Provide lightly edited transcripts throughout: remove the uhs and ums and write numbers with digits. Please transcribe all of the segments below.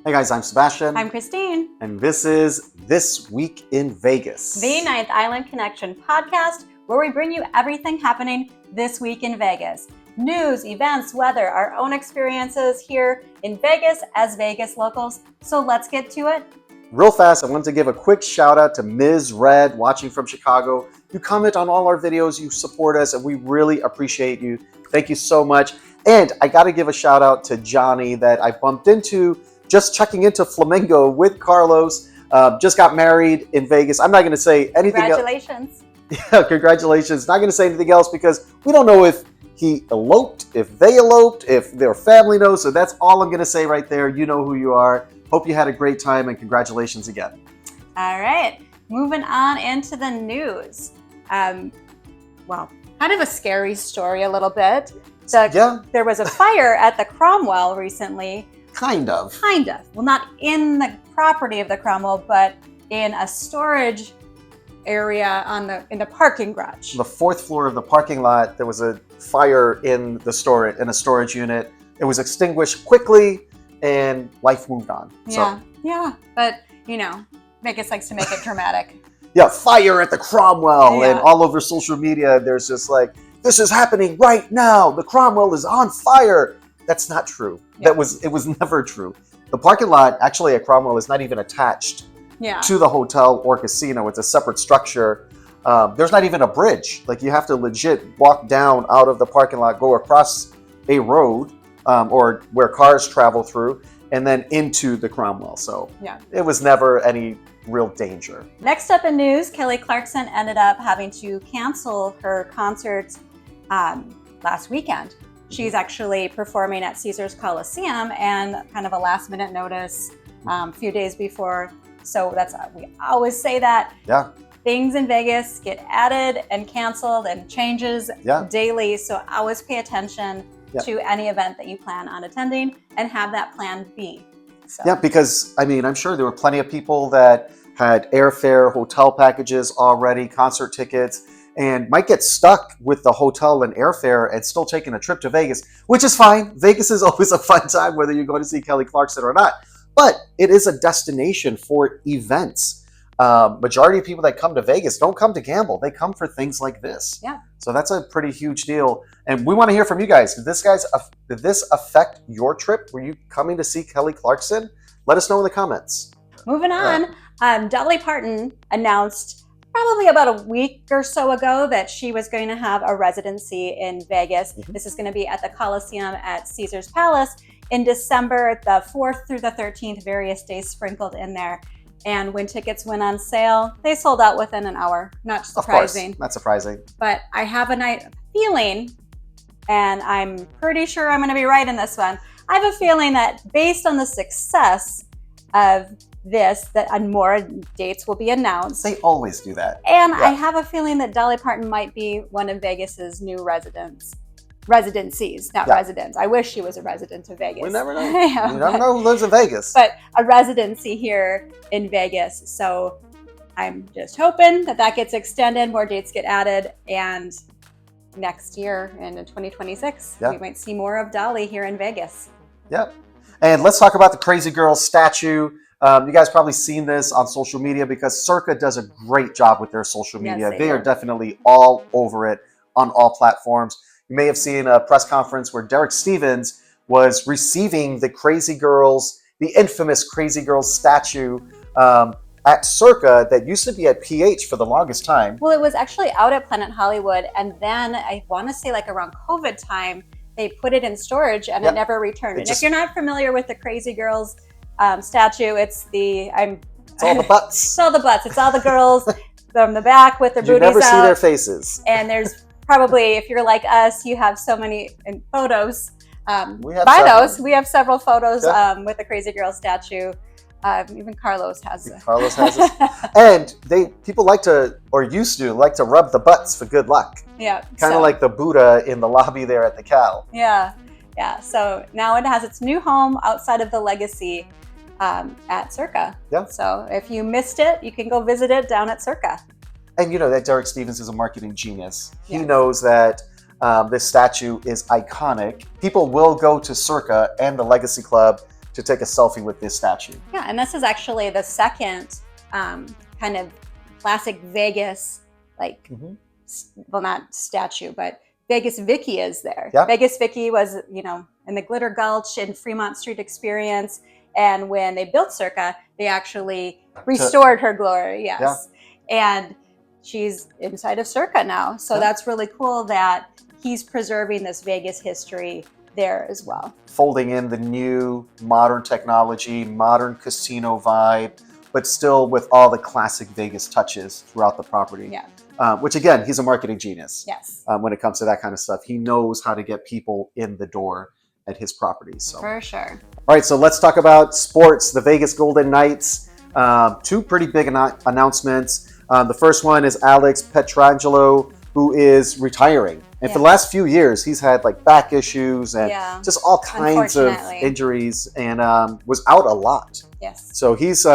Hey guys, I'm Sebastian. I'm Christine. And this is This Week in Vegas. The Ninth Island Connection podcast, where we bring you everything happening this week in Vegas. News, events, weather, our own experiences here in Vegas as Vegas locals. So let's get to it. Real fast, I wanted to give a quick shout out to Ms. Red watching from Chicago. You comment on all our videos, you support us, and we really appreciate you. Thank you so much. And I got to give a shout out to Johnny that I bumped into just checking into Flamingo with Carlos. Just got married in Vegas. I'm not going to say anything else. Congratulations. Yeah, congratulations. Not going to say anything else because we don't know if he eloped, if they eloped, if their family knows. So that's all I'm going to say right there. You know who you are. Hope you had a great time and congratulations again. All right, moving on into the news. Well, kind of a scary story a little bit. There was a fire at the Cromwell recently. Kind of. Well, not in the property of the Cromwell, but in a storage area in the parking garage. The fourth floor of the parking lot, there was a fire in a storage unit. It was extinguished quickly and life moved on. Yeah. But, you know, Vegas likes to make it dramatic. Yeah, fire at the Cromwell. Yeah. And all over social media, there's just like, this is happening right now. The Cromwell is on fire. That's not true. Yeah. It was never true. The parking lot, actually at Cromwell, is not even attached to the hotel or casino. It's a separate structure. There's not even a bridge. Like, you have to legit walk down out of the parking lot, go across a road or where cars travel through, and then into the Cromwell. So it was never any real danger. Next up in news, Kelly Clarkson ended up having to cancel her concert last weekend. She's actually performing at Caesars Coliseum and kind of a last minute notice a few days before. So we always say that. Yeah. Things in Vegas get added and canceled and changes daily. So always pay attention to any event that you plan on attending and have that plan B. So. Yeah, because I mean, I'm sure there were plenty of people that had airfare, hotel packages already, concert tickets, and might get stuck with the hotel and airfare and still taking a trip to Vegas, which is fine. Vegas is always a fun time, whether you're going to see Kelly Clarkson or not. But it is a destination for events. Majority of people that come to Vegas don't come to gamble. They come for things like this. Yeah. So that's a pretty huge deal. And we want to hear from you guys. Did this affect your trip? Were you coming to see Kelly Clarkson? Let us know in the comments. Moving on, Dolly Parton announced probably about a week or so ago that she was going to have a residency in Vegas. Mm-hmm. This is going to be at the Coliseum at Caesars Palace in December, the 4th through the 13th, various days sprinkled in there. And when tickets went on sale, they sold out within an hour. Not surprising. Of course, not surprising. But I have a feeling, and I'm pretty sure I'm going to be right in this one. I have a feeling that based on the success of this, that more dates will be announced. They always do that. And I have a feeling that Dolly Parton might be one of Vegas's new residencies, not residents. I wish she was a resident of Vegas. We never know. You never know who lives in Vegas. But a residency here in Vegas. So I'm just hoping that gets extended, more dates get added, and next year in 2026, we might see more of Dolly here in Vegas. Yep. And let's talk about the Crazy Girl statue. You guys probably seen this on social media because Circa does a great job with their social media. Yes, they are definitely all over it on all platforms. You may have seen a press conference where Derek Stevens was receiving the infamous Crazy Girls statue at Circa that used to be at PH for the longest time. Well, it was actually out at Planet Hollywood, and then I want to say like around COVID time, they put it in storage and it never returned. And if you're not familiar with the Crazy Girls statue, it's all the butts. It's all the butts. It's all the girls from the back with their booties out. You never see their faces. And there's probably, if you're like us, you have so many photos. We have several photos with the Crazy Girl statue. Even Carlos has it. And people used to like to rub the butts for good luck. Yeah. Kind of like the Buddha in the lobby there at the Cal. Yeah. So now it has its new home outside of the Legacy at Circa. Yeah. So if you missed it, you can go visit it down at Circa. And you know that Derek Stevens is a marketing genius. He knows that this statue is iconic. People will go to Circa and the Legacy Club to take a selfie with this statue. Yeah, and this is actually the second kind of classic Vegas, like, well, not statue, but Vegas Vicky is there. Yeah. Vegas Vicky was, in the Glitter Gulch and Fremont Street Experience. And when they built Circa, they actually restored her glory. Yes. Yeah. And she's inside of Circa now. So that's really cool that he's preserving this Vegas history there as well. Folding in the new modern technology, modern casino vibe, but still with all the classic Vegas touches throughout the property. Yeah. Which again, he's a marketing genius. Yes. When it comes to that kind of stuff. He knows how to get people in the door at his properties. So. For sure. All right, so let's talk about sports. The Vegas Golden Knights. Two pretty big announcements. The first one is Alex Pietrangelo, who is retiring. And for the last few years, he's had like back issues and just all kinds of injuries and was out a lot. Yes. So he's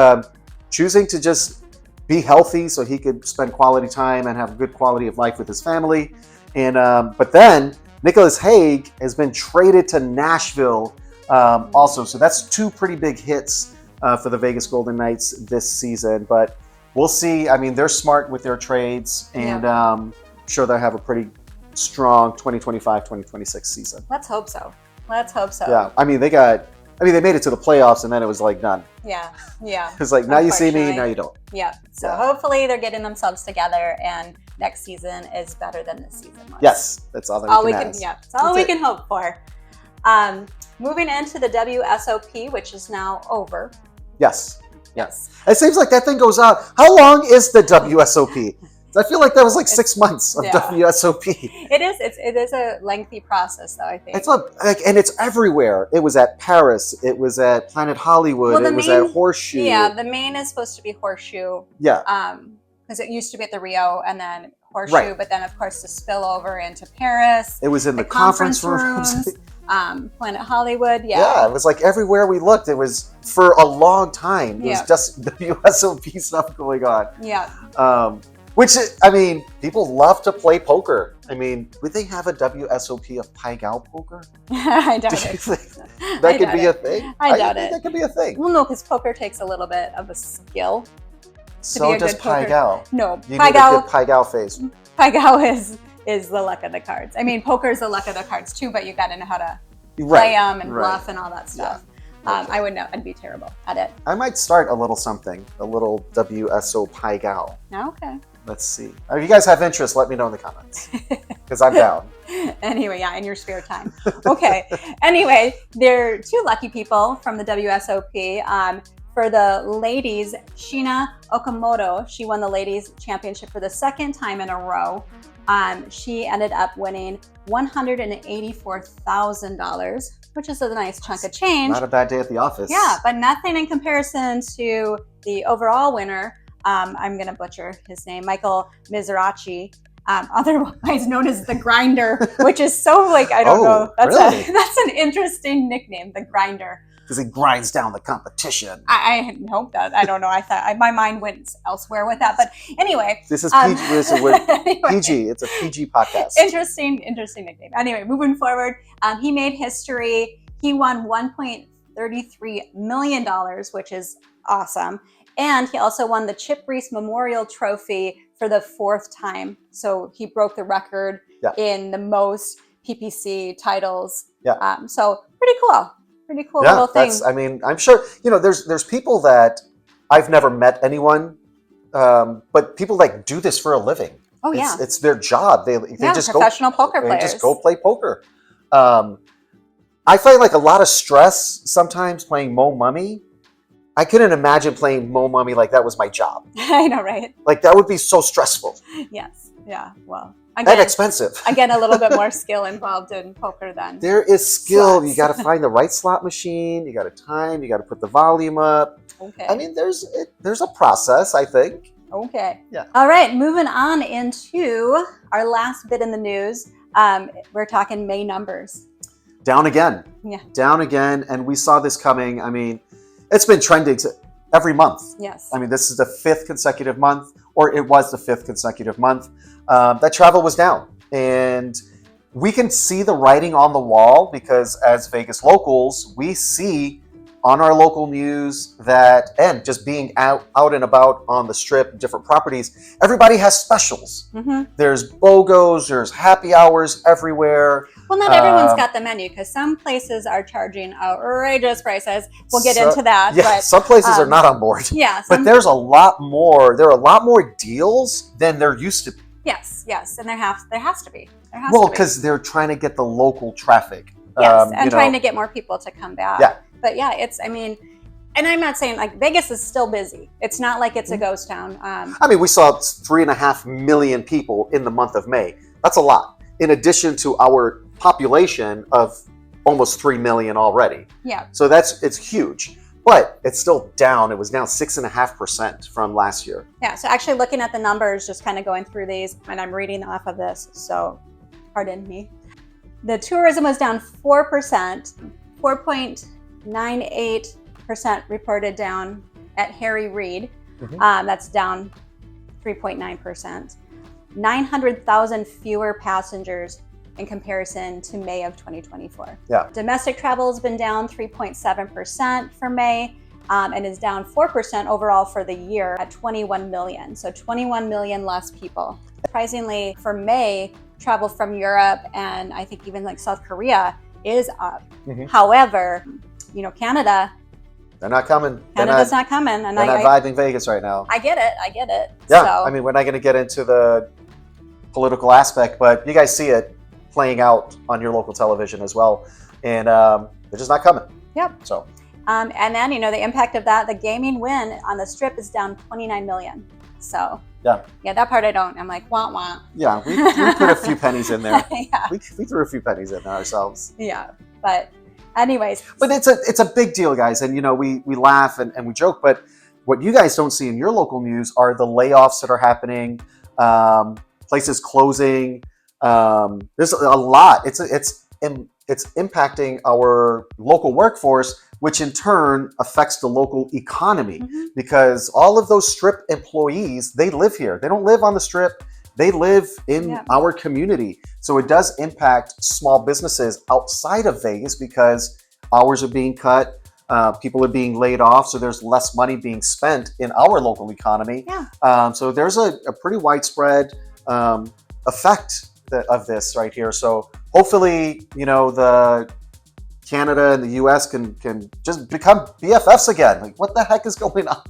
choosing to just be healthy so he could spend quality time and have a good quality of life with his family. And but then Nicholas Hague has been traded to Nashville also. So that's two pretty big hits for the Vegas Golden Knights this season. But we'll see. I mean, they're smart with their trades, and I'm sure they'll have a pretty strong 2025-2026 season. Let's hope so. Let's hope so. Yeah. I mean, they made it to the playoffs, and then it was like done. Yeah. Yeah. It's like, now you see me, now you don't. Yeah. So hopefully they're getting themselves together, and next season is better than this season was. Yes. That's all that we can ask. Yeah. That's all we can hope for. Moving into the WSOP, which is now over. Yes. Yes. It seems like that thing goes out. How long is the WSOP? I feel like that was like 6 months of WSOP. It is. It is a lengthy process, though, I think. It's and it's everywhere. It was at Paris. It was at Planet Hollywood. It was at Horseshoe. Yeah, the main is supposed to be Horseshoe. Yeah. Because it used to be at the Rio and then Horseshoe, but then of course the spillover into Paris. It was in the conference rooms. Planet Hollywood. Yeah. Yeah, it was like everywhere we looked. It was for a long time. It was just WSOP stuff going on. Yeah. Which, I mean, people love to play poker. I mean, would they have a WSOP of Pai Gow poker? I doubt it. That could be a thing? I doubt it. That could be a thing. Well, no, because poker takes a little bit of a skill. So does Pai Gow. No, you need a good Pai Gow face. Pai Gow is the luck of the cards. I mean, poker is the luck of the cards too, but you got to know how to play them and bluff and all that stuff. Yeah. I would know. I'd be terrible at it. I might start a little something, a little WSO Pai Gow. Okay. Let's see. If you guys have interest, let me know in the comments, because I'm down. Anyway, in your spare time. Okay. Anyway, there are two lucky people from the WSOP. For the ladies, Shina Okamoto, she won the ladies championship for the second time in a row. She ended up winning $184,000, which is a nice chunk of change. Not a bad day at the office. Yeah, but nothing in comparison to the overall winner. I'm going to butcher his name, Michael Mizrachi, otherwise known as the Grinder, which is so like, I don't know. That's really? That's an interesting nickname, the Grinder. Because he grinds down the competition. I hope that. I don't know. I thought my mind went elsewhere with that. But anyway. This is PG. Anyway, PG. It's a PG podcast. Interesting nickname. Anyway, moving forward, he made history. He won $1.33 million, which is awesome. And he also won the Chip Reese Memorial Trophy for the fourth time. So he broke the record in the most PPC titles. Yeah. So pretty cool. Pretty cool little thing. I mean, I'm sure, there's people that I've never met anyone, but people that do this for a living. Oh, yeah. It's their job. They just professional poker players. They just go play poker. I find like a lot of stress sometimes playing Mo Mummy. I couldn't imagine playing Mo Mummy like that was my job. I know, right? Like that would be so stressful. Yes. Yeah. Well, again, and expensive. Again, a little bit more skill involved in poker than there is skill. slots. You got to find the right slot machine. You got to time. You got to put the volume up. Okay. I mean, there's a process, I think. Okay. Yeah. All right. Moving on into our last bit in the news. We're talking May numbers. Down again. Yeah. Down again. And we saw this coming. I mean, it's been trending every month. Yes. I mean, this is the fifth consecutive month, or it was the fifth consecutive month, that travel was down. And we can see the writing on the wall because as Vegas locals, we see on our local news that, and just being out and about on the strip, different properties, everybody has specials. There's BOGOs, there's happy hours everywhere. Well, not everyone's got the menu because some places are charging outrageous prices. We'll get into that. Yeah, but, some places are not on board. Yeah. But there's a lot more. There are a lot more deals than there used to be. Yes, and there has to be. Well, because they're trying to get the local traffic. Yes, and trying to get more people to come back. Yeah. But yeah, and I'm not saying like Vegas is still busy. It's not like it's a ghost town. I mean, we saw 3.5 million people in the month of May. That's a lot. In addition to our population of almost 3 million already. Yeah. So it's huge. But it's still down. It was down 6.5% from last year. Yeah. So actually looking at the numbers, just kind of going through these, and I'm reading off of this, so pardon me. The tourism was down 4%, 4.98% reported down at Harry Reid. That's down 3.9%. 900,000 fewer passengers in comparison to May of 2024. Yeah. Domestic travel has been down 3.7% for May and is down 4% overall for the year at 21 million. So 21 million less people. Surprisingly, for May, travel from Europe and I think even like South Korea is up. However, Canada, they're not coming. Canada's not coming. And they're not vibing Vegas right now. I get it. Yeah, So, I mean, we're not going to get into the political aspect, but you guys see it playing out on your local television as well. And they're just not coming. Yep. So. And then, the impact of that, the gaming win on the strip is down 29 million. So, yeah, that part I'm like, wah, wah. Yeah, we put a few pennies in there. Yeah. We threw a few pennies in there ourselves. Yeah, but anyways. But it's a big deal, guys. And, we laugh and we joke, but what you guys don't see in your local news are the layoffs that are happening, places closing. There's a lot. It's impacting our local workforce, which in turn affects the local economy because all of those strip employees, they live here. They don't live on the strip. They live in our community. So it does impact small businesses outside of Vegas because hours are being cut. People are being laid off. So there's less money being spent in our local economy. Yeah. So there's a pretty widespread effect of this right here. So hopefully, the Canada and the U.S. can just become BFFs again. Like, what the heck is going on?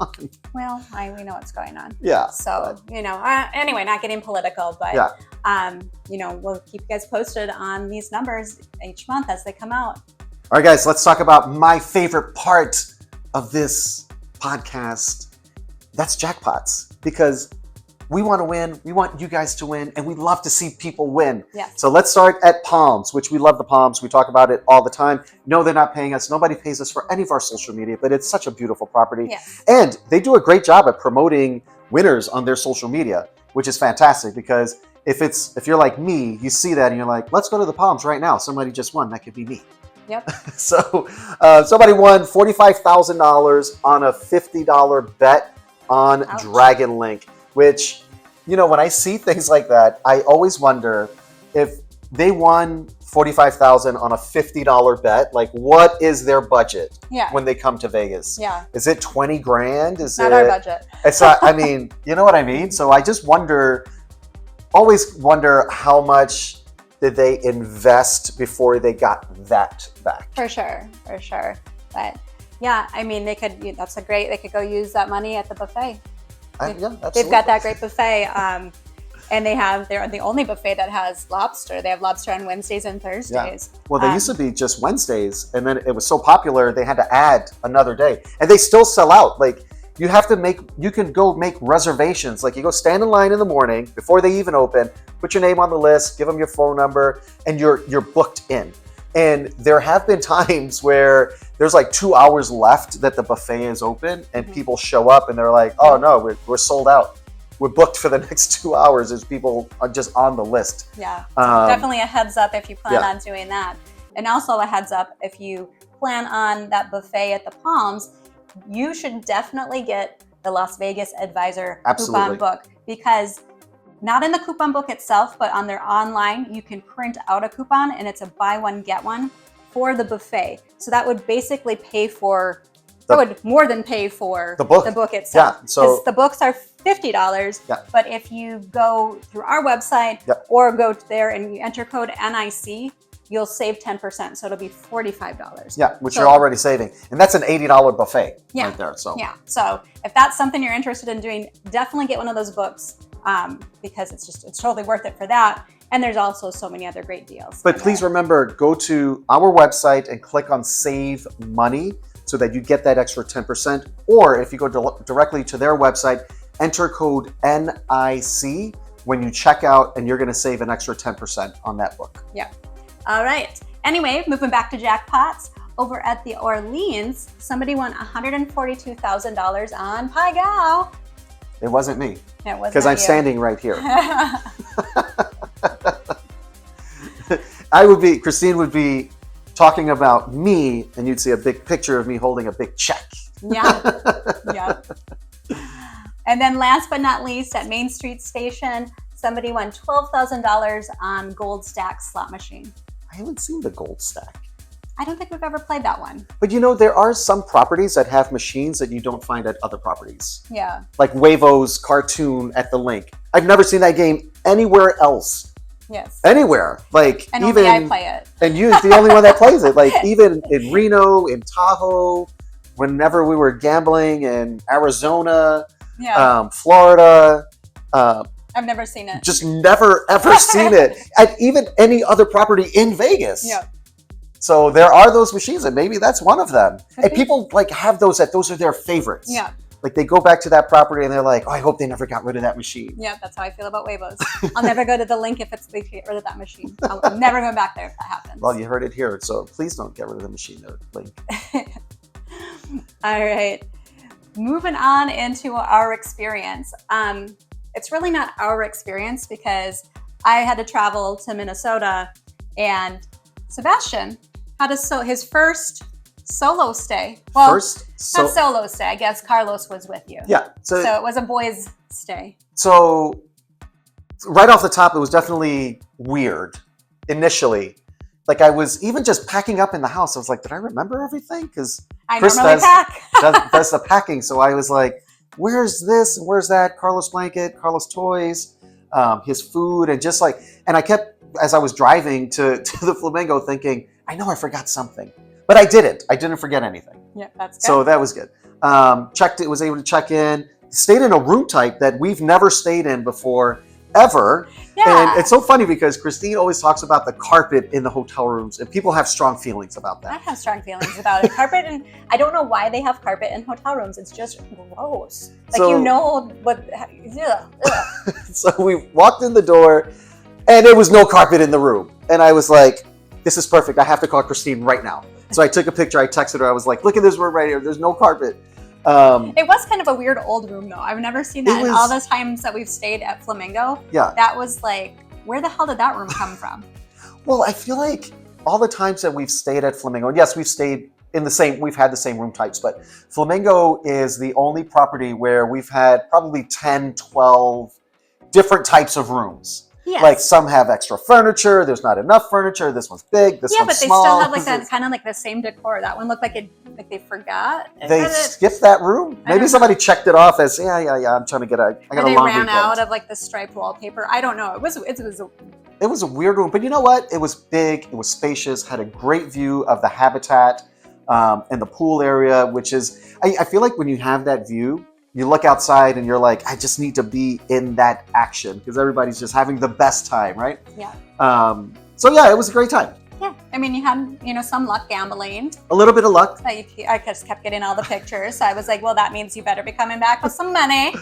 Well, we know what's going on. Yeah. So, anyway, not getting political, but, we'll keep you guys posted on these numbers each month as they come out. All right, guys, let's talk about my favorite part of this podcast. That's jackpots, because we want to win. We want you guys to win, and we love to see people win. Yeah. So let's start at Palms, which we love the Palms. We talk about it all the time. No, they're not paying us. Nobody pays us for any of our social media, but it's such a beautiful property. Yes. And they do a great job at promoting winners on their social media, which is fantastic because if you're like me, you see that and you're like, let's go to the Palms right now. Somebody just won. That could be me. Yep. So somebody won $45,000 on a $50 bet on Ouch. Dragon Link. Which, when I see things like that, I always wonder if they won $45,000 on a $50 bet. Like, what is their budget when they come to Vegas? Yeah. Is it 20 grand? Is not our budget. It's not. I mean, you know what I mean. So I just always wonder how much did they invest before they got that back? For sure. But yeah, I mean, they could go use that money at the buffet. They've got that great buffet, and they're the only buffet that has lobster. They have lobster on Wednesdays and Thursdays. Yeah. Well, they used to be just Wednesdays, and then it was so popular they had to add another day, and they still sell out. Like you can go make reservations. Like you go stand in line in the morning before they even open, put your name on the list, give them your phone number, and you're booked in. And there have been times where there's like 2 hours left that the buffet is open and people show up and they're like, oh no, we're sold out. We're booked for the next 2 hours. There's people just on the list. Yeah, definitely a heads up if you plan on doing that. And also a heads up if you plan on that buffet at the Palms, you should definitely get the Las Vegas Advisor coupon book because not in the coupon book itself, but on their online, you can print out a coupon and it's a buy one, get one for the buffet. So that would basically pay for, that would more than pay for the book itself. Yeah, so the books are $50, yeah. but if you go through our website or go there and you enter code NIC, you'll save 10%. So it'll be $45. Yeah, which you're already saving. And that's an $80 buffet right there. So yeah. So if that's something you're interested in doing, definitely get one of those books because it's totally worth it for that. And there's also so many other great deals. But please remember, go to our website and click on Save Money so that you get that extra 10%. Or if you go directly to their website, enter code NIC when you check out, and you're going to save an extra 10% on that book. Yeah. All right. Anyway, moving back to jackpots, over at the Orleans, somebody won $142,000 on Pai Gow. It wasn't me. It wasn't because I'm you. standing right here. Christine would be talking about me, and you'd see a big picture of me holding a big check. Yeah. Yeah. And then last but not least, at Main Street Station, somebody won $12,000 on Gold Stack slot machine. I haven't seen the Gold Stack. I don't think we've ever played that one. But you know, there are some properties that have machines that you don't find at other properties. Yeah. Like Wavo's cartoon at the Link. I've never seen that game anywhere else. Yes. Anywhere. Like and even only I play it. And you're the only one that plays it. Like even in Reno, in Tahoe, whenever we were gambling in Arizona, Florida. I've never seen it. Just never ever seen it at even any other property in Vegas. Yeah. So there are those machines, and maybe that's one of them. And people like have those are their favorites. Yeah. Like they go back to that property and they're like, oh, I hope they never got rid of that machine. Yeah, that's how I feel about Wavo's. I'll never go to the Link if they get rid of that machine. I'm never going back there if that happens. Well, you heard it here, so please don't get rid of the machine at Link. All right. Moving on into our experience. It's really not our experience because I had to travel to Minnesota, and Sebastian had his first solo stay. Well, not solo stay. I guess Carlos was with you. Yeah. So it was a boys' stay. So right off the top, it was definitely weird initially. Like I was even just packing up in the house. I was like, did I remember everything? Because Chris does the packing. So I was like, where's this and where's that? Carlos blanket, Carlos toys, his food, and I kept, as I was driving to the Flamingo, thinking, I know I forgot something. But I didn't. I didn't forget anything. Yeah, that's good. So that was good. Was able to check in, stayed in a room type that we've never stayed in before, ever. Yeah. And it's so funny because Christine always talks about the carpet in the hotel rooms, and people have strong feelings about that. I have strong feelings about it. Carpet, and I don't know why they have carpet in hotel rooms. It's just gross. Like So we walked in the door, and there was no carpet in the room. And I was like, this is perfect. I have to call Christine right now. So I took a picture, I texted her, I was like, look at this room right here, there's no carpet. It was kind of a weird old room though. I've never seen that in all the times that we've stayed at Flamingo. Yeah. That was like, where the hell did that room come from? Well, I feel like all the times that we've stayed at Flamingo, and yes, we've stayed we've had the same room types, but Flamingo is the only property where we've had probably 10, 12 different types of rooms. Yes. Like some have extra furniture. There's not enough furniture. This one's big. This one's small. Yeah, but they still have like kind of like the same decor. That one looked like they forgot. They skipped that room. Maybe somebody checked it off as yeah. I'm trying to get I got a laundry. They ran out of like the striped wallpaper. I don't know. It was a weird room, but you know what? It was big. It was spacious. Had a great view of the habitat and the pool area, which is I feel like when you have that view, you look outside and you're like, I just need to be in that action because everybody's just having the best time, right? Yeah. So yeah, it was a great time. Yeah. I mean, you had, some luck gambling. A little bit of luck. I just kept getting all the pictures. So I was like, well, that means you better be coming back with some money.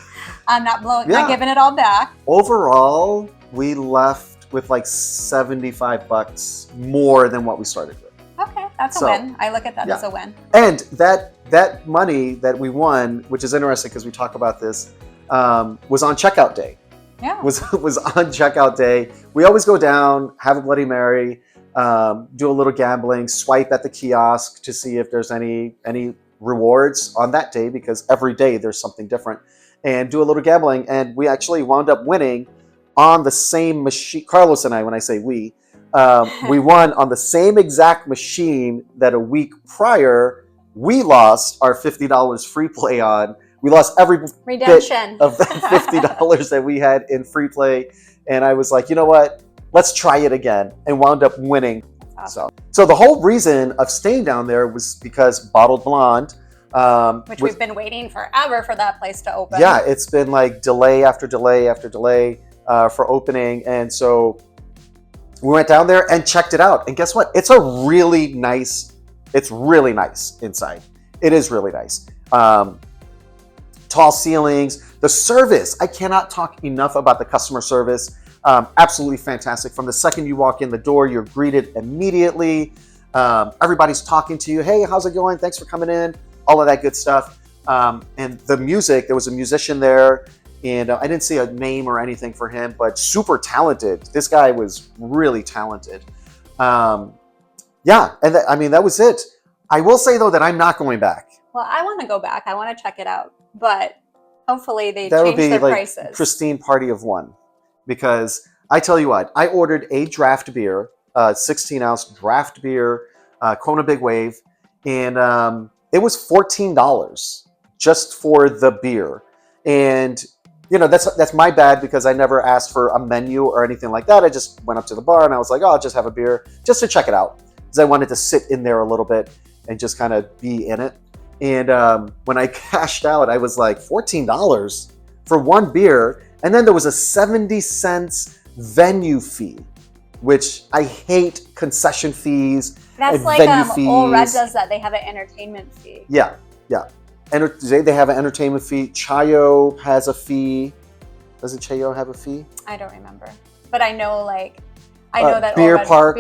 I'm not giving it all back. Overall, we left with like $75 more than what we started with. Okay, that's a win. I look at that as a win. And that money that we won, which is interesting because we talk about this, was on checkout day. Yeah. Was on checkout day. We always go down, have a Bloody Mary, do a little gambling, swipe at the kiosk to see if there's any rewards on that day because every day there's something different, and do a little gambling. And we actually wound up winning on the same machine. Carlos and I, when I say we, We won on the same exact machine that a week prior we lost our $50 free play on. We lost every redemption bit of the $50 that we had in free play. And I was like, you know what? Let's try it again, and wound up winning. Awesome. So the whole reason of staying down there was because Bottled Blonde, which we've been waiting forever for that place to open. Yeah, it's been like delay after delay after delay for opening. And so we went down there and checked it out. And guess what? It's really nice inside. It is really nice. Tall ceilings, the service. I cannot talk enough about the customer service. Absolutely fantastic. From the second you walk in the door, you're greeted immediately. Everybody's talking to you. Hey, how's it going? Thanks for coming in. All of that good stuff. And the music, there was a musician there, and I didn't see a name or anything for him, but super talented. This guy was really talented. Yeah, and that was it. I will say, though, that I'm not going back. Well, I want to go back. I want to check it out, but hopefully they that change would be their like prices. Pristine party of one, because I tell you what, I ordered a draft beer, 16-ounce draft beer, Kona Big Wave, and it was $14 just for the beer. And that's my bad, because I never asked for a menu or anything like that. I just went up to the bar and I was like, oh, I'll just have a beer just to check it out, because I wanted to sit in there a little bit and just kind of be in it. And when I cashed out, I was like, $14 for one beer. And then there was a 70 cents venue fee, which I hate concession fees. That's like Old Red does that. They have an entertainment fee. Yeah. They have an entertainment fee. Chayo has a fee. Doesn't Chayo have a fee? I don't remember, but I know that Beer Park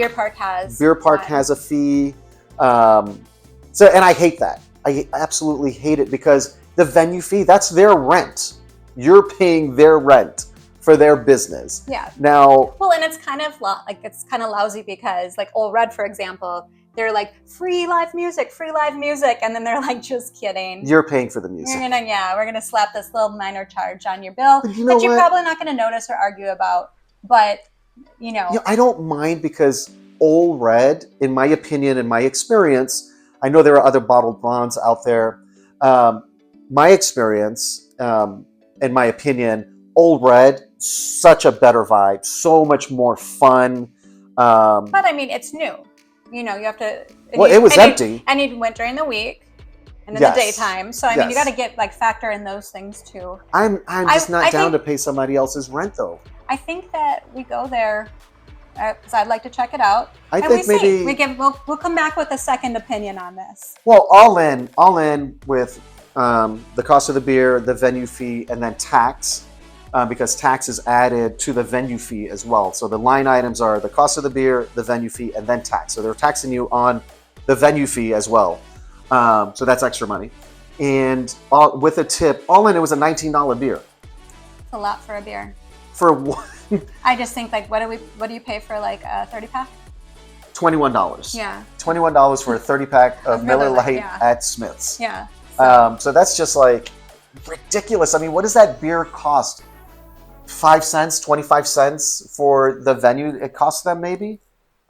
has a fee. And I hate that. I absolutely hate it, because the venue fee, that's their rent. You're paying their rent for their business. Yeah. Now. Well, and it's kind of lousy, because like Old Red, for example, they're like free live music, and then they're like, just kidding. You're paying for the music. We're gonna slap this little minor charge on your bill that you're probably not gonna notice or argue about. But I don't mind, because Old Red, in my opinion, in my experience, I know there are other bottled blondes out there. My experience, in my opinion, Old Red, such a better vibe, so much more fun. But it's new. You have to. It was empty. And you went during the week and in Yes. the daytime. So you got to get factor in those things too. I'm just not down to pay somebody else's rent, though. I think that we go there because I'd like to check it out. I think maybe we'll come back with a second opinion on this. Well, all in with the cost of the beer, the venue fee, and then tax, because tax is added to the venue fee as well. So the line items are the cost of the beer, the venue fee, and then tax. So they're taxing you on the venue fee as well. So that's extra money. And with a tip, all in, it was a $19 beer. It's a lot for a beer. For one. I just think what do you pay for like a 30-pack? $21. Yeah. $21 for a 30-pack of Miller Lite at Smith's. Yeah. So that's just like ridiculous. What does that beer cost? 5 cents, 25 cents for the venue it costs them, maybe?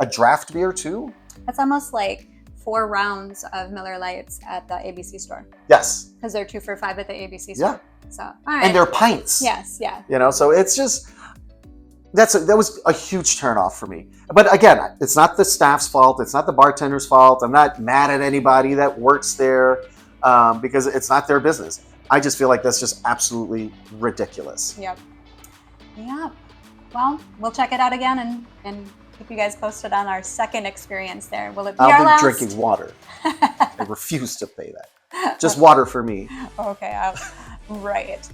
A draft beer too? That's almost like 4 rounds of Miller Lights at the ABC store. Yes. Because they're 2 for $5 at the ABC store. Yeah. So, all right. And they're pints. Yes, yeah. So it's just, that was a huge turnoff for me. But again, it's not the staff's fault. It's not the bartender's fault. I'm not mad at anybody that works there, because it's not their business. I just feel like that's just absolutely ridiculous. Yep. Well, we'll check it out again and keep you guys posted on our second experience there. Will it be our last? I'll be drinking water. I refuse to pay that. Just water for me. Okay, right.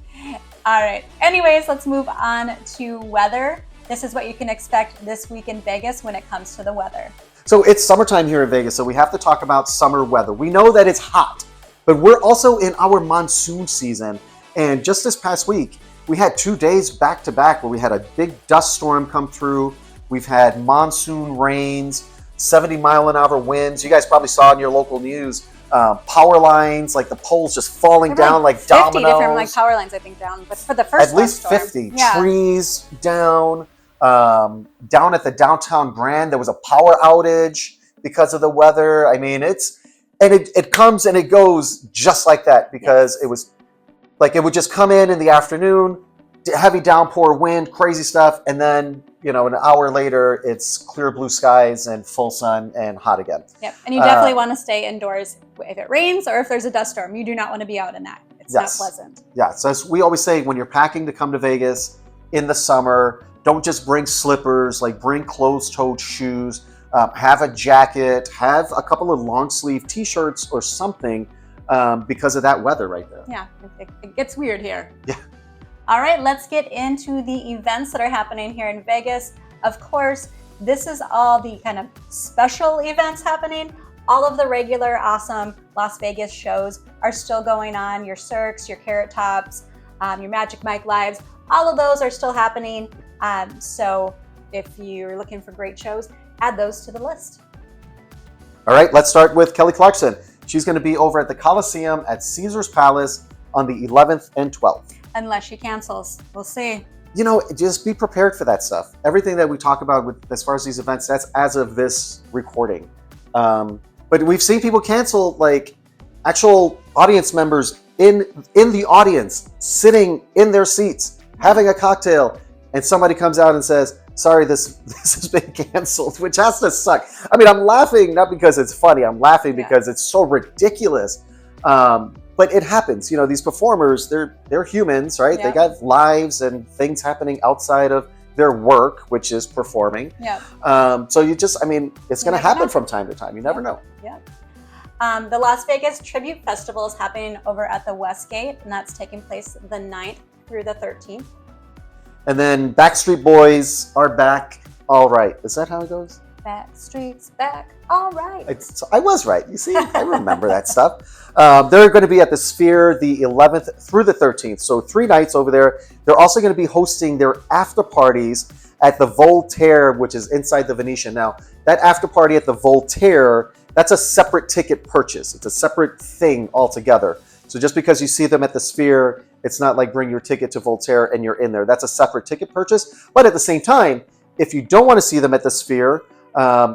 All right. Anyways, let's move on to weather. This is what you can expect this week in Vegas when it comes to the weather. So it's summertime here in Vegas, so we have to talk about summer weather. We know that it's hot, but we're also in our monsoon season. And just this past week, we had 2 days back to back where we had a big dust storm come through. We've had monsoon rains, 70-mile-an-hour winds. You guys probably saw in your local news, power lines, like the poles just falling down like 50 dominoes. different power lines, I think, down. But for the first at least storm, 50 trees down. Down at the downtown Grand, there was a power outage because of the weather. I mean, it comes and it goes just like that, because it was like, it would just come in the afternoon, heavy downpour, wind, crazy stuff. And then, an hour later, it's clear blue skies and full sun and hot again. Yep. And you definitely want to stay indoors if it rains or if there's a dust storm. You do not want to be out in that. It's not pleasant. Yeah. So as we always say, when you're packing to come to Vegas in the summer, don't just bring slippers, like bring closed-toed shoes, have a jacket, have a couple of long sleeve t-shirts or something, because of that weather right there. Yeah, it gets weird here. Yeah. All right, let's get into the events that are happening here in Vegas. Of course, this is all the kind of special events happening. All of the regular awesome Las Vegas shows are still going on. Your Cirques, your Carrot Tops, your Magic Mike Lives, all of those are still happening. So if you're looking for great shows, add those to the list. All right, let's start with Kelly Clarkson. She's going to be over at the Coliseum at Caesar's Palace on the 11th and 12th. Unless she cancels. We'll see. Just be prepared for that stuff. Everything that we talk about as far as these events, that's as of this recording. But we've seen people cancel, like actual audience members in the audience, sitting in their seats, having a cocktail, and somebody comes out and says, sorry, this has been canceled, which has to suck. I mean, I'm laughing not because it's funny. I'm laughing because it's so ridiculous. But it happens. These performers, they're humans, right? They got lives and things happening outside of their work, which is performing. So it's going to happen from time to time. You never know. The Las Vegas Tribute Festival is happening over at the Westgate, and that's taking place the 9th through the 13th. And then Backstreet Boys are back. All right. Is that how it goes? Backstreet's back. All right. I was right. You see, I remember that stuff. They're going to be at the Sphere the 11th through the 13th. So 3 nights over there. They're also going to be hosting their after parties at the Voltaire, which is inside the Venetian. Now, that after party at the Voltaire, that's a separate ticket purchase. It's a separate thing altogether. So just because you see them at the Sphere, it's not like bring your ticket to Voltaire and you're in there. That's a separate ticket purchase. But at the same time, if you don't want to see them at the Sphere,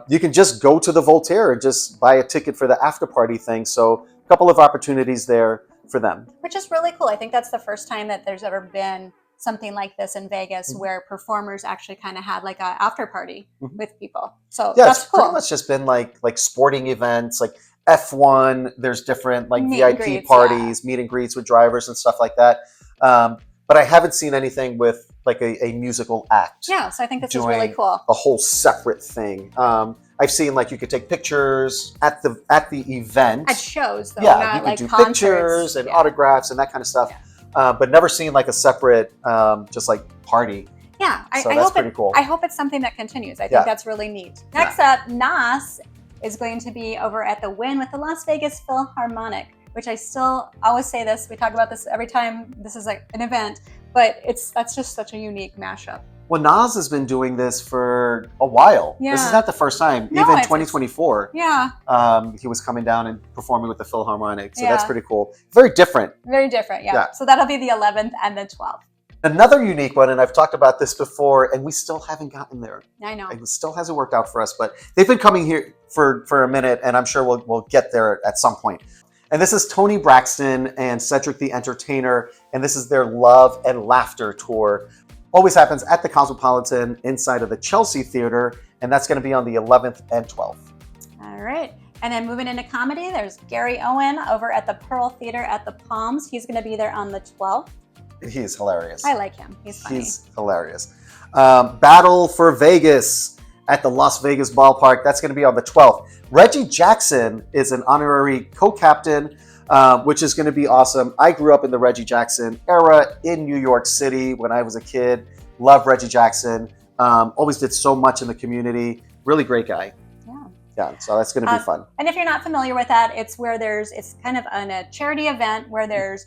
you can just go to the Voltaire and just buy a ticket for the after party thing. So a couple of opportunities there for them. Which is really cool. I think that's the first time that there's ever been something like this in Vegas where performers actually kind of had like a after party with people. So that's it's cool. Pretty much just been like sporting events, like F1. There's different like Meet and VIP greets, parties, meet and greets with drivers and stuff like that. But I haven't seen anything with like a musical act. Yeah, so I think this is really cool. A whole separate thing. I've seen like you could take pictures at the event. At shows, though, not you could like do concerts. Pictures and autographs and that kind of stuff. But never seen like a separate just like party. Yeah, So I that's hope pretty cool. I hope it's something that continues. I think that's really neat. Next up, NAS is going to be over at the WIN with the Las Vegas Philharmonic, which I still always say this. We talk about this every time this is like an event, but that's just such a unique mashup. Well, Nas has been doing this for a while. Yeah. This is not the first time. No, Even 2024, he was coming down and performing with the Philharmonic. So that's pretty cool. Very different. Very different, yeah. So that'll be the 11th and the 12th. Another unique one, and I've talked about this before, and we still haven't gotten there. I know. It still hasn't worked out for us, but they've been coming here for a minute, and I'm sure we'll get there at some point. And this is Tony Braxton and Cedric the Entertainer, and this is their Love and Laughter tour. Always happens at the Cosmopolitan inside of the Chelsea Theater, and that's going to be on the 11th and 12th. All right. And then moving into comedy, there's Gary Owen over at the Pearl Theater at the Palms. He's going to be there on the 12th. He is hilarious. I like him. He's funny. He's hilarious. Battle for Vegas at the Las Vegas Ballpark. That's going to be on the 12th. Reggie Jackson is an honorary co-captain, which is going to be awesome. I grew up in the Reggie Jackson era in New York City when I was a kid. Love Reggie Jackson. Always did so much in the community. Really great guy. Yeah, so that's going to be fun. And if you're not familiar with that, it's kind of a charity event where there's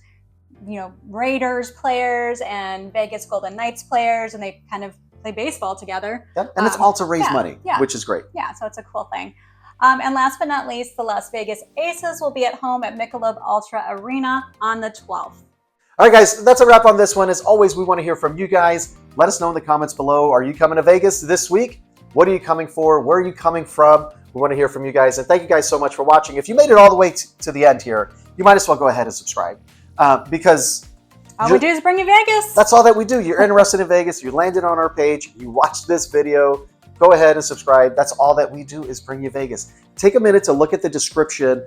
Raiders players and Vegas Golden Knights players, and they kind of play baseball together. Yep. And it's all to raise money, which is great. Yeah, so it's a cool thing. And last but not least, the Las Vegas Aces will be at home at Michelob Ultra Arena on the 12th. All right, guys, that's a wrap on this one. As always, we want to hear from you guys. Let us know in the comments below. Are you coming to Vegas this week? What are you coming for? Where are you coming from? We want to hear from you guys. And thank you guys so much for watching. If you made it all the way to the end here, you might as well go ahead and subscribe because all we do is bring you Vegas. That's all that we do. You're interested in Vegas. You landed on our page. You watched this video. Go ahead and subscribe. That's all that we do is bring you Vegas. Take a minute to look at the description.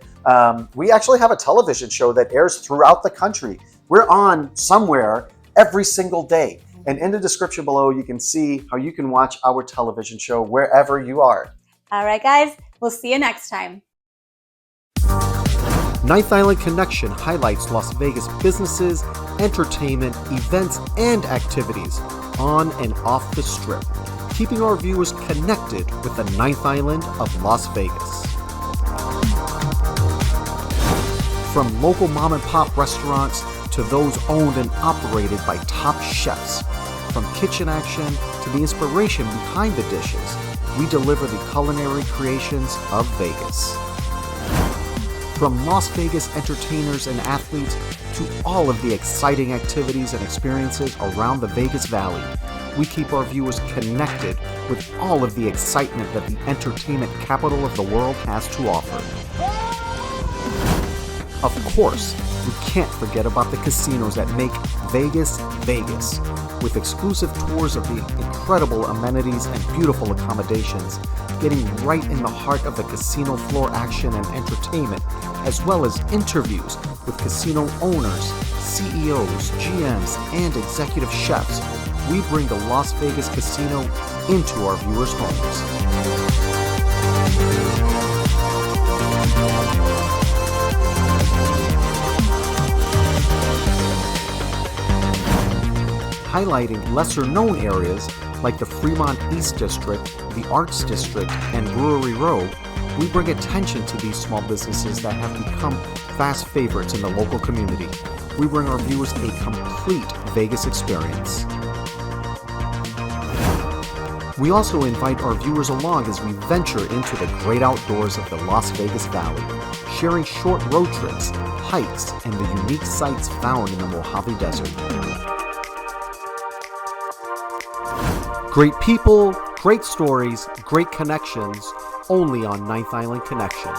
We actually have a television show that airs throughout the country. We're on somewhere every single day. And in the description below, you can see how you can watch our television show wherever you are. All right, guys. We'll see you next time. Ninth Island Connection highlights Las Vegas businesses, entertainment, events, and activities on and off the Strip, keeping our viewers connected with the Ninth Island of Las Vegas. From local mom and pop restaurants to those owned and operated by top chefs, from kitchen action to the inspiration behind the dishes, we deliver the culinary creations of Vegas. From Las Vegas entertainers and athletes to all of the exciting activities and experiences around the Vegas Valley, we keep our viewers connected with all of the excitement that the entertainment capital of the world has to offer. Of course, we can't forget about the casinos that make Vegas, Vegas, with exclusive tours of the incredible amenities and beautiful accommodations, getting right in the heart of the casino floor action and entertainment, as well as interviews with casino owners, CEOs, GMs, and executive chefs. We bring the Las Vegas Casino into our viewers' homes. Highlighting lesser-known areas like the Fremont East District, the Arts District, and Brewery Row, we bring attention to these small businesses that have become fast favorites in the local community. We bring our viewers a complete Vegas experience. We also invite our viewers along as we venture into the great outdoors of the Las Vegas Valley, sharing short road trips, hikes, and the unique sights found in the Mojave Desert. Great people, great stories, great connections, only on Ninth Island Connection.